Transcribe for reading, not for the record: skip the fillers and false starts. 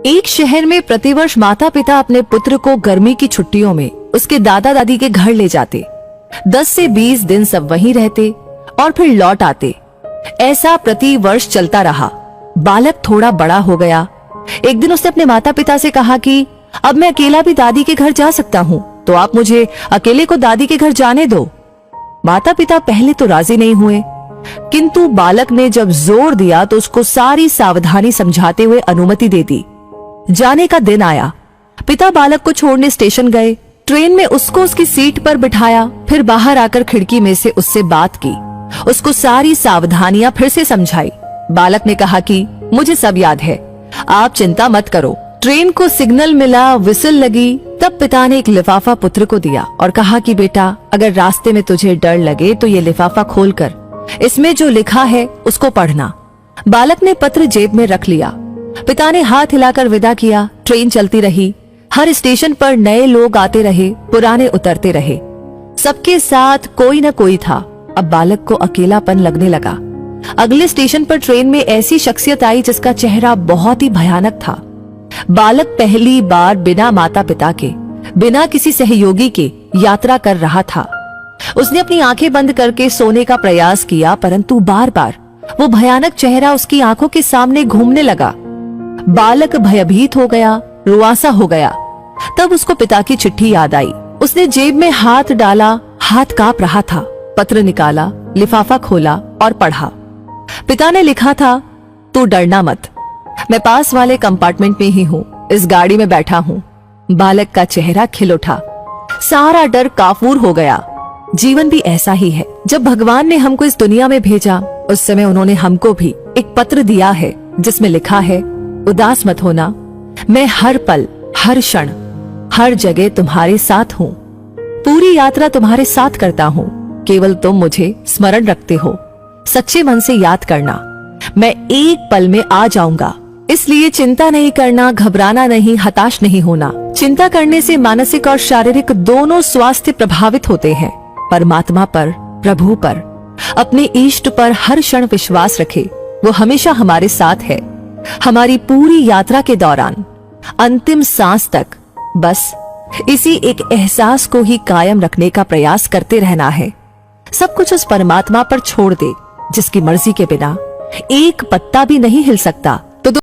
एक शहर में प्रतिवर्ष माता पिता अपने पुत्र को गर्मी की छुट्टियों में उसके दादा दादी के घर ले जाते। 10 से 20 दिन सब वहीं रहते और फिर लौट आते। ऐसा प्रति वर्ष चलता रहा। बालक थोड़ा बड़ा हो गया। एक दिन उसने अपने माता पिता से कहा कि अब मैं अकेला भी दादी के घर जा सकता हूँ, तो आप मुझे अकेले को दादी के घर जाने दो। माता पिता पहले तो राजी नहीं हुए, किंतु बालक ने जब जोर दिया तो उसको सारी सावधानी समझाते हुए अनुमति दे दी। जाने का दिन आया। पिता बालक को छोड़ने स्टेशन गए। ट्रेन में उसको उसकी सीट पर बिठाया, फिर बाहर आकर खिड़की में से उससे बात की, उसको सारी सावधानियां फिर से समझाई। बालक ने कहा कि मुझे सब याद है, आप चिंता मत करो। ट्रेन को सिग्नल मिला, विसिल लगी, तब पिता ने एक लिफाफा पुत्र को दिया और कहा कि बेटा, अगर रास्ते में तुझे डर लगे तो ये लिफाफा खोलकर इसमें जो लिखा है उसको पढ़ना। बालक ने पत्र जेब में रख लिया। पिता ने हाथ हिलाकर विदा किया। ट्रेन चलती रही। हर स्टेशन पर नए लोग आते रहे, पुराने उतरते रहे। सबके साथ कोई न कोई था। अब बालक को अकेलापन लगने लगा। अगले स्टेशन पर ट्रेन में ऐसी शख्सियत आई जिसका चेहरा बहुत ही भयानक था। बालक पहली बार बिना माता पिता के, बिना किसी सहयोगी के यात्रा कर रहा था। उसने अपनी आंखें बंद करके सोने का प्रयास किया, परंतु बार बार वो भयानक चेहरा उसकी आंखों के सामने घूमने लगा। बालक भयभीत हो गया, रुआंसा हो गया। तब उसको पिता की चिट्ठी याद आई। उसने जेब में हाथ डाला, हाथ कांप रहा था। पत्र निकाला, लिफाफा खोला और पढ़ा। पिता ने लिखा था, तू डरना मत, मैं पास वाले कंपार्टमेंट में ही हूँ, इस गाड़ी में बैठा हूँ। बालक का चेहरा खिल उठा। सारा डर काफूर हो गया। जीवन भी ऐसा ही है। जब भगवान ने हमको इस दुनिया में भेजा, उस समय उन्होंने हमको भी एक पत्र दिया है जिसमें लिखा है, उदास मत होना, मैं हर पल, हर क्षण, हर जगह तुम्हारे साथ हूँ। पूरी यात्रा तुम्हारे साथ करता हूँ, केवल तुम मुझे स्मरण रखते हो। सच्चे मन से याद करना, मैं एक पल में आ जाऊंगा। इसलिए चिंता नहीं करना, घबराना नहीं, हताश नहीं होना। चिंता करने से मानसिक और शारीरिक दोनों स्वास्थ्य प्रभावित होते हैं। परमात्मा पर, प्रभु पर, अपने इष्ट पर हर क्षण विश्वास रखे। वो हमेशा हमारे साथ है, हमारी पूरी यात्रा के दौरान, अंतिम सांस तक। बस इसी एक एहसास को ही कायम रखने का प्रयास करते रहना है। सब कुछ उस परमात्मा पर छोड़ दे जिसकी मर्जी के बिना एक पत्ता भी नहीं हिल सकता।